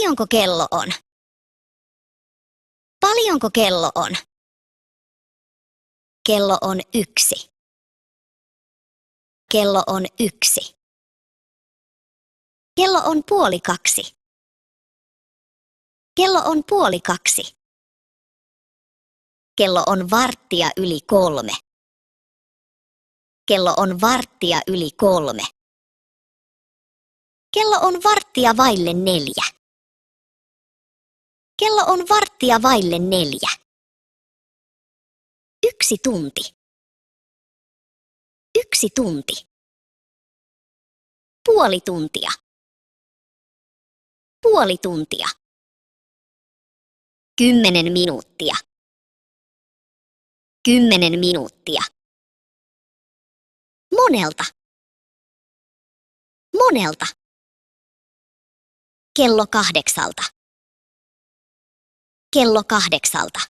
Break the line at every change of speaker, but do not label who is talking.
Paljonko kello on? Paljonko kello on? Kello on 1. Kello on 1. Kello on 1:30. Kello on 2:30. Kello on 2:15. Kello on 3:15. Kello on 3:15. Kello on 3:15. 1 tunti. 1 tunti. Puoli tuntia. Puoli tuntia. 10 minuuttia. 10 minuuttia. Monelta. Monelta. Kello 8. Kello 8.